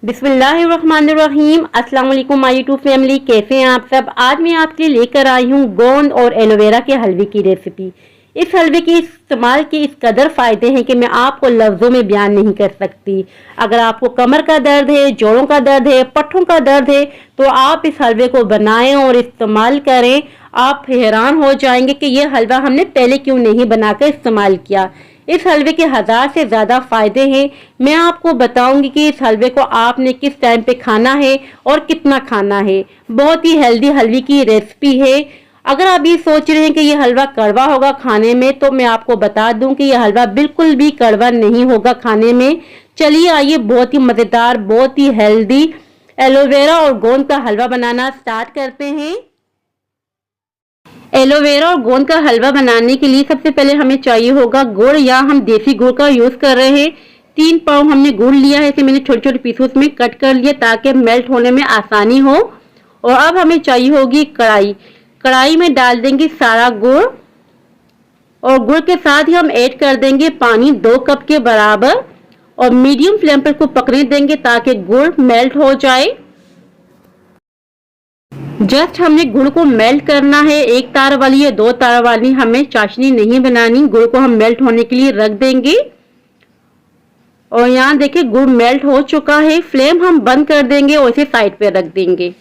बिस्मिल्लाहिर्रहमानिर्रहीम। अस्सलाम वालेकुम माय यूट्यूब फैमिली, कैसे हैं आप सब। आज मैं आपके लिए लेकर आई हूँ गोंद और एलोवेरा के हलवे की रेसिपी। इस हलवे के इस्तेमाल के इस कदर फ़ायदे हैं कि मैं आपको लफ्ज़ों में बयान नहीं कर सकती। अगर आपको कमर का दर्द है, जोड़ों का दर्द है, पट्ठों का दर्द है, तो आप इस हलवे को बनाएं और इस्तेमाल करें। आप हैरान हो जाएंगे कि यह हलवा हमने पहले क्यों नहीं बनाकर इस्तेमाल किया। इस हलवे के 1000 से ज़्यादा फ़ायदे हैं। मैं आपको बताऊंगी कि इस हलवे को आपने किस टाइम पे खाना है और कितना खाना है। बहुत ही हेल्दी हलवे की रेसिपी है। अगर आप ये सोच रहे हैं कि ये हलवा कड़वा होगा खाने में, तो मैं आपको बता दूं कि यह हलवा बिल्कुल भी कड़वा नहीं होगा खाने में। चलिए आइए बहुत ही मज़ेदार, बहुत ही हेल्दी एलोवेरा और गोंद का हलवा बनाना स्टार्ट करते हैं। एलोवेरा और गोंद का हलवा बनाने के लिए सबसे पहले हमें चाहिए होगा गुड़, या हम देसी गुड़ का यूज कर रहे हैं। 3 पाव हमने गुड़ लिया है, इसे मैंने छोटे छोटे पीसेस में कट कर लिया ताकि मेल्ट होने में आसानी हो। और अब हमें चाहिए होगी कढ़ाई। कढ़ाई में डाल देंगे सारा गुड़, और गुड़ के साथ ही हम ऐड कर देंगे पानी 2 कप के बराबर, और मीडियम फ्लेम पर इसको पकने देंगे ताकि गुड़ मेल्ट हो जाए। जस्ट हमने गुड़ को मेल्ट करना है। 1 तार वाली या 2 तार वाली हमें चाशनी नहीं बनानी। गुड़ को हम मेल्ट होने के लिए रख देंगे। और यहाँ देखिए गुड़ मेल्ट हो चुका है। फ्लेम हम बंद कर देंगे और इसे साइड पे रख देंगे।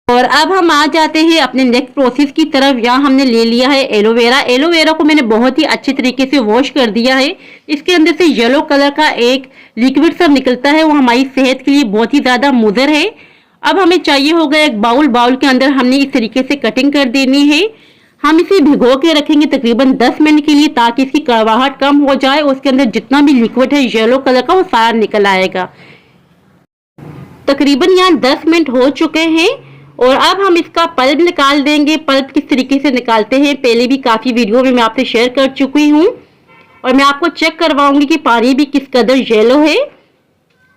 और अब हम आ जाते हैं अपने नेक्स्ट प्रोसेस की तरफ। यहाँ हमने ले लिया है एलोवेरा। एलोवेरा को मैंने बहुत ही अच्छे तरीके से वॉश कर दिया है। इसके अंदर से येलो कलर का एक लिक्विड सब निकलता है, वो हमारी सेहत के लिए बहुत ही ज्यादा मुज़र है। अब हमें चाहिए होगा एक बाउल के अंदर हमने इस तरीके से कटिंग कर देनी है। हम इसे भिगो के रखेंगे तकरीबन 10 मिनट के लिए, ताकि इसकी कड़वाहट कम हो जाए। उसके अंदर जितना भी लिक्विड है येलो कलर का, वो सारा निकल आएगा। तकरीबन यहाँ 10 मिनट हो चुके हैं। और अब हम इसका पल्प निकाल देंगे। पल्प किस तरीके से निकालते हैं पहले भी काफी वीडियो में मैं आपसे शेयर कर चुकी हूँ, और मैं आपको चेक करवाऊंगी कि पानी भी किस कदर येलो है।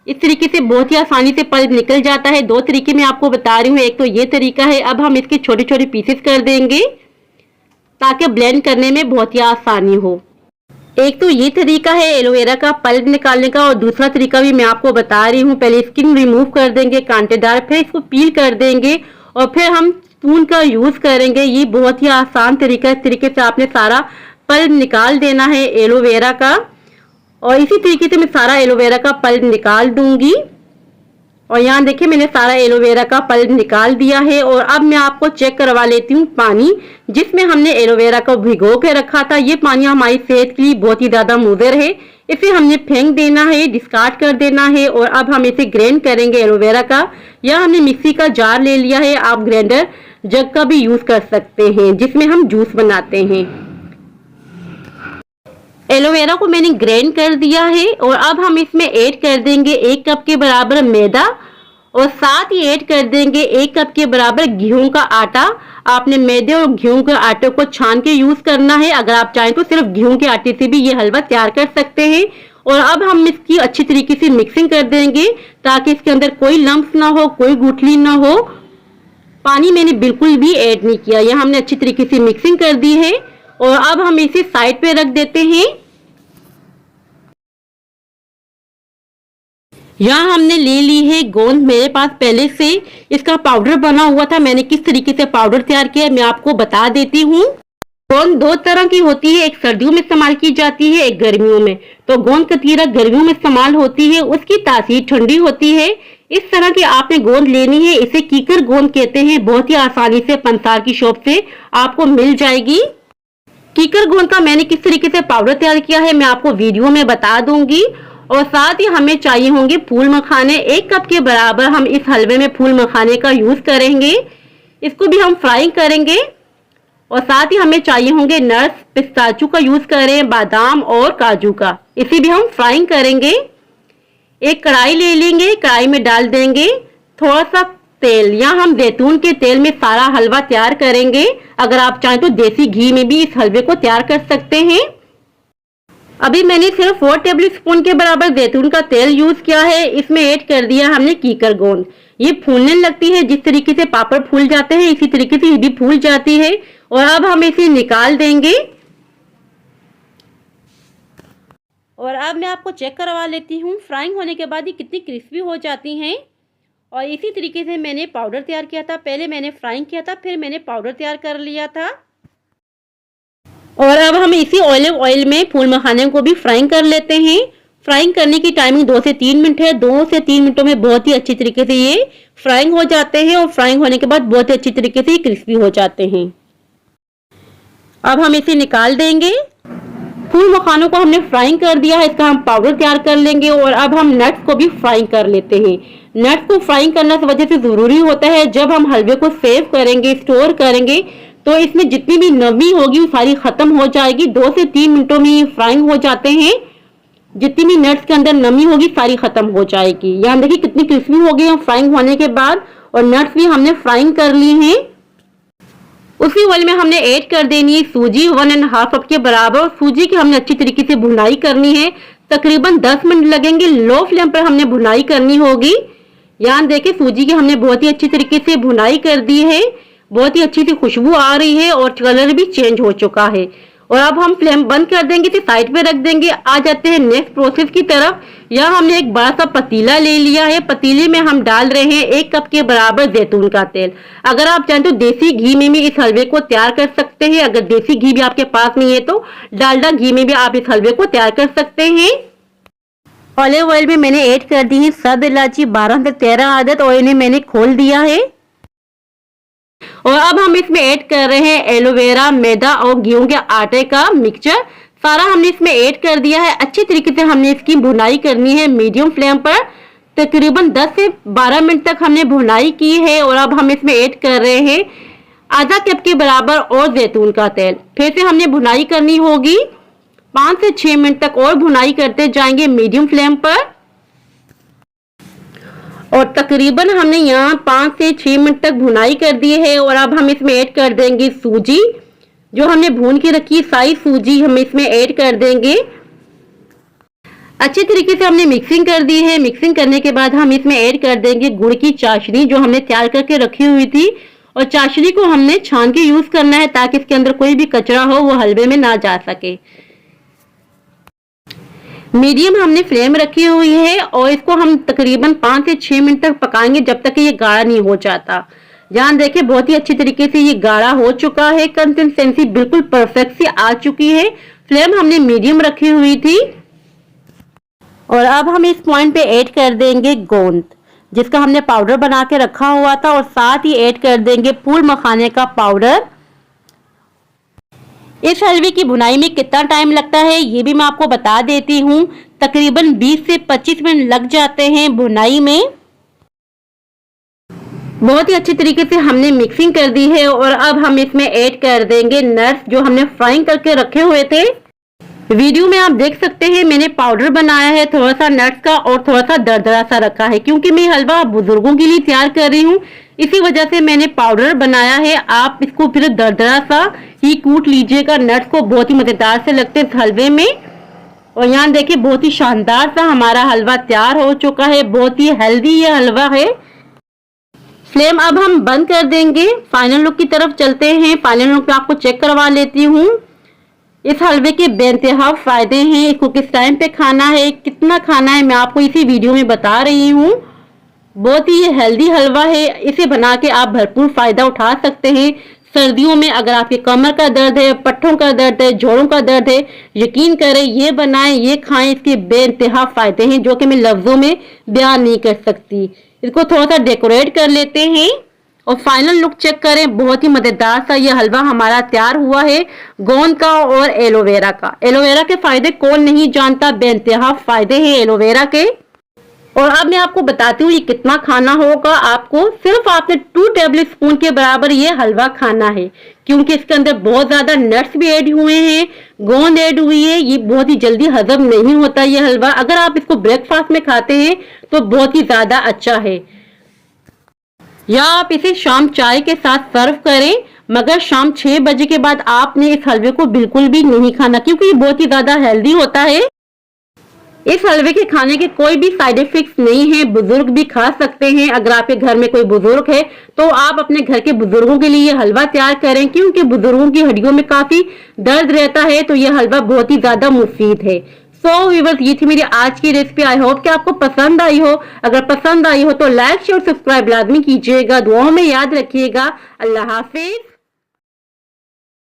इस तरीके से बहुत ही आसानी से पल्प निकल जाता है। 2 तरीके मैं आपको बता रही हूँ, एक तो ये तरीका है। अब हम इसके छोटे छोटे पीसेस कर देंगे ताकि ब्लेंड करने में बहुत ही आसानी हो। एक तो ये तरीका है एलोवेरा का पल्प निकालने का, और दूसरा तरीका भी मैं आपको बता रही हूँ। पहले स्किन रिमूव कर देंगे कांटेदार, फिर इसको पील कर देंगे, और फिर हम स्पून का यूज करेंगे। ये बहुत ही आसान तरीका है। इस तरीके से आपने सारा पल्प निकाल देना है एलोवेरा का। और इसी तरीके से मैं सारा एलोवेरा का पल्प निकाल दूंगी। और यहाँ देखिए मैंने सारा एलोवेरा का पल्प निकाल दिया है। और अब मैं आपको चेक करवा लेती हूँ पानी जिसमें हमने एलोवेरा को भिगो के रखा था। ये पानी हमारी सेहत के लिए बहुत ही ज्यादा मुज़र है। इसे हमने फेंक देना है, डिस्कार्ड कर देना है। और अब हम इसे ग्राइंड करेंगे एलोवेरा का। यह हमने मिक्सी का जार ले लिया है। आप ग्राइंडर जग का भी यूज कर सकते हैं जिसमें हम जूस बनाते हैं। एलोवेरा को मैंने ग्राइंड कर दिया है। और अब हम इसमें ऐड कर देंगे 1 कप के बराबर मैदा, और साथ ही ऐड कर देंगे 1 कप के बराबर गेहूं का आटा। आपने मैदे और गेहूं के आटे को छान के यूज करना है। अगर आप चाहें तो सिर्फ गेहूं के आटे से भी ये हलवा तैयार कर सकते हैं। और अब हम इसकी अच्छी तरीके से मिक्सिंग कर देंगे ताकि इसके अंदर कोई लम्स ना हो, कोई गुठली ना हो। पानी मैंने बिल्कुल भी ऐड नहीं किया। यह हमने अच्छी तरीके से मिक्सिंग कर दी है। और अब हम इसे साइड पे रख देते हैं। यहाँ हमने ले ली है गोंद। मेरे पास पहले से इसका पाउडर बना हुआ था। मैंने किस तरीके से पाउडर तैयार किया मैं आपको बता देती हूँ। गोंद 2 तरह की होती है, एक सर्दियों में इस्तेमाल की जाती है, एक गर्मियों में। तो गोंद कतीरा गर्मियों में इस्तेमाल होती है, उसकी तासीर ठंडी होती है। इस तरह की आपने गोंद लेनी है। इसे कीकर गोंद कहते हैं। बहुत ही आसानी से पंसार की शॉप से आपको मिल जाएगी। कीकर गोंद का मैंने किस तरीके से पाउडर तैयार किया है मैं आपको वीडियो में बता दूंगी। और साथ ही हमें चाहिए होंगे फूल मखाने। 1 कप के बराबर हम इस हलवे में फूल मखाने का यूज करेंगे। इसको भी हम फ्राई करेंगे। और साथ ही हमें चाहिए होंगे नट्स, पिस्ताचू का यूज करें, बादाम और काजू का, इसे भी हम फ्राई करेंगे। एक कढ़ाई ले लेंगे, कढ़ाई में डाल देंगे थोड़ा सा तेल। यहाँ हम जैतून के तेल में सारा हलवा तैयार करेंगे। अगर आप चाहें तो देसी घी में भी इस हलवे को तैयार कर सकते हैं। अभी मैंने सिर्फ 4 टेबल स्पून के बराबर जैतून का तेल यूज किया है। इसमें ऐड कर दिया हमने कीकर गोंद। ये फूलने लगती है, जिस तरीके से पापड़ फूल जाते हैं इसी तरीके से ये भी फूल जाती है। और अब हम इसे निकाल देंगे। और अब मैं आपको चेक करवा लेती हूँ फ्राइंग होने के बाद ये कितनी क्रिस्पी हो जाती हैं। और इसी तरीके से मैंने पाउडर तैयार किया था। पहले मैंने फ्राइंग किया था, फिर मैंने पाउडर तैयार कर लिया था। और अब हम इसी ऑलिव ऑयल में फूल मखाने को भी फ्राइंग कर लेते हैं। फ्राइंग करने की टाइमिंग 2 से 3 मिनट है। 2 से 3 मिनटों में बहुत ही अच्छी तरीके से ये फ्राइंग हो जाते हैं और फ्राइंग होने के बाद बहुत ही अच्छी तरीके से ये क्रिस्पी हो जाते हैं। अब हम इसे निकाल देंगे। फूल मखानों को हमने फ्राइंग कर दिया है, इसका हम पाउडर तैयार कर लेंगे। और अब हम नट्स को भी फ्राइंग कर लेते हैं। नट्स को फ्राइंग करना इस वजह से जरूरी होता है, जब हम हलवे को सेव करेंगे, स्टोर करेंगे, तो इसमें जितनी भी नमी होगी वो सारी खत्म हो जाएगी। 2 से 3 मिनटों में ये फ्राइंग हो जाते हैं। जितनी भी नट्स के अंदर नमी होगी सारी खत्म हो जाएगी। यहाँ देखिए कितनी क्रिस्पी हो गई है फ्राइंग होने के बाद। और नट्स भी हमने फ्राइंग कर ली हैं। उसी ऑयल में हमने ऐड कर देनी है सूजी 1.5 कप के बराबर। सूजी की हमने अच्छी तरीके से भुनाई करनी है। तकरीबन 10 मिनट लगेंगे। लो फ्लेम पर हमने भुनाई करनी होगी। यहाँ देखिए सूजी की हमने बहुत ही अच्छी तरीके से भुनाई कर दी है। बहुत ही अच्छी सी खुशबू आ रही है और कलर भी चेंज हो चुका है। और अब हम फ्लेम बंद कर देंगे, तो साइड पे रख देंगे। आ जाते हैं नेक्स्ट प्रोसेस की तरफ। यहाँ हमने एक बड़ा सा पतीला ले लिया है। पतीले में हम डाल रहे हैं 1 कप के बराबर जैतून का तेल। अगर आप चाहें तो देसी घी में भी इस हलवे को तैयार कर सकते हैं। अगर देसी घी भी आपके पास नहीं है तो डालडा घी में भी आप इस हलवे को तैयार कर सकते हैं। ऑलिव ऑयल में मैंने ऐड कर दी है सद इलायची 12 से 13 अदद और इन्हें मैंने खोल दिया है। और अब हम इसमें ऐड कर रहे हैं एलोवेरा, मैदा और गेहूं के आटे का मिक्सचर। सारा हमने इसमें ऐड कर दिया है। अच्छी तरीके से हमने इसकी भुनाई करनी है मीडियम फ्लेम पर। तकरीबन 10 से 12 मिनट तक हमने भुनाई की है। और अब हम इसमें ऐड कर रहे हैं आधा कप के बराबर और जैतून का तेल। फिर से हमने भुनाई करनी होगी। 5 से 6 मिनट तक और भुनाई करते जाएंगे मीडियम फ्लेम पर। और तकरीबन हमने यहाँ 5 से 6 मिनट तक भुनाई कर दी है। और अब हम इसमें ऐड कर देंगे सूजी, जो हमने भून के रखी है सारी सूजी हम इसमें ऐड कर देंगे। अच्छी तरीके से हमने मिक्सिंग कर दी है। मिक्सिंग करने के बाद हम इसमें ऐड कर देंगे गुड़ की चाशनी, जो हमने तैयार करके रखी हुई थी। और चाशनी को हमने छान के यूज करना है, ताकि इसके अंदर कोई भी कचरा हो वो हलवे में ना जा सके। मीडियम हमने फ्लेम रखी हुई है और इसको हम तकरीबन 5 से 6 मिनट तक पकाएंगे, जब तक ये गाढ़ा नहीं हो जाता। यहाँ देखिए बहुत ही अच्छी तरीके से ये गाढ़ा हो चुका है। कंसिस्टेंसी बिल्कुल परफेक्ट सी आ चुकी है। फ्लेम हमने मीडियम रखी हुई थी। और अब हम इस पॉइंट पे ऐड कर देंगे गोंद, जिसका हमने पाउडर बना के रखा हुआ था। और साथ ही ऐड कर देंगे फूल मखाने का पाउडर। इस हलवे की भुनाई में कितना टाइम लगता है ये भी मैं आपको बता देती हूँ। तकरीबन 20 से 25 मिनट लग जाते हैं भुनाई में। बहुत ही अच्छी तरीके से हमने मिक्सिंग कर दी है। और अब हम इसमें ऐड कर देंगे नट्स, जो हमने फ्राइंग करके रखे हुए थे। वीडियो में आप देख सकते हैं मैंने पाउडर बनाया है थोड़ा सा नट्स का और थोड़ा सा दरदरा सा रखा है, क्योंकि मैं हलवा बुजुर्गों के लिए तैयार कर रही हूँ। इसी वजह से मैंने पाउडर बनाया है। आप इसको फिर दरदरा सा ही कूट लीजिएगा। नट्स को बहुत ही मजेदार से लगते हैं इस हलवे में। और यहाँ देखिए बहुत ही शानदार सा हमारा हलवा तैयार हो चुका है। बहुत ही हेल्दी ये हलवा है। फ्लेम अब हम बंद कर देंगे। फाइनल लुक की तरफ चलते हैं। फाइनल लुक में आपको चेक करवा लेती हूँ। इस हलवे के बेइंतहा फायदे हैं। इसको किस टाइम पे खाना है, कितना खाना है, मैं आपको इसी वीडियो में बता रही हूँ। बहुत ही हेल्दी हलवा है। इसे बना के आप भरपूर फायदा उठा सकते हैं। सर्दियों में अगर आपके कमर का दर्द है, पट्टों का दर्द है, जोड़ों का दर्द है, यकीन करें ये बनाएं, ये खाएं। इसके बेइंतहा फायदे हैं जो कि मैं लफ्जों में बयान नहीं कर सकती। इसको थोड़ा सा डेकोरेट कर लेते हैं और फाइनल लुक चेक करें। बहुत ही मजेदार सा ये हलवा हमारा तैयार हुआ है गोंद का और एलोवेरा का। एलोवेरा के फायदे कौन नहीं जानता, बेइंतहा फायदे हैं एलोवेरा के। और अब मैं आपको बताती हूँ ये कितना खाना होगा आपको। सिर्फ आपने 2 टेबल स्पून के बराबर ये हलवा खाना है, क्योंकि इसके अंदर बहुत ज्यादा नट्स भी ऐड हुए हैं, गोंद ऐड हुई है। ये बहुत ही जल्दी हजम नहीं होता ये हलवा। अगर आप इसको ब्रेकफास्ट में खाते हैं तो बहुत ही ज्यादा अच्छा है, या आप इसे शाम चाय के साथ सर्व करें। मगर शाम 6 बजे के बाद आपने इस हलवे को बिल्कुल भी नहीं खाना, क्योंकि ये बहुत ही ज्यादा हेल्दी होता है। इस हलवे के खाने के कोई भी साइड इफेक्ट्स नहीं है। बुजुर्ग भी खा सकते हैं। अगर आपके घर में कोई बुजुर्ग है तो आप अपने घर के बुजुर्गों के लिए हलवा तैयार करें, क्योंकि बुजुर्गों की हड्डियों में काफी दर्द रहता है, तो यह हलवा बहुत ही ज्यादा मुफीद है। सो व्यूअर्स, ये थी मेरी आज की रेसिपी। आई होप कि आपको पसंद आई हो। अगर पसंद आई हो तो लाइक शेयर सब्सक्राइब लाजमी कीजिएगा। दुआओं में याद रखिएगा। अल्लाह हाफिज।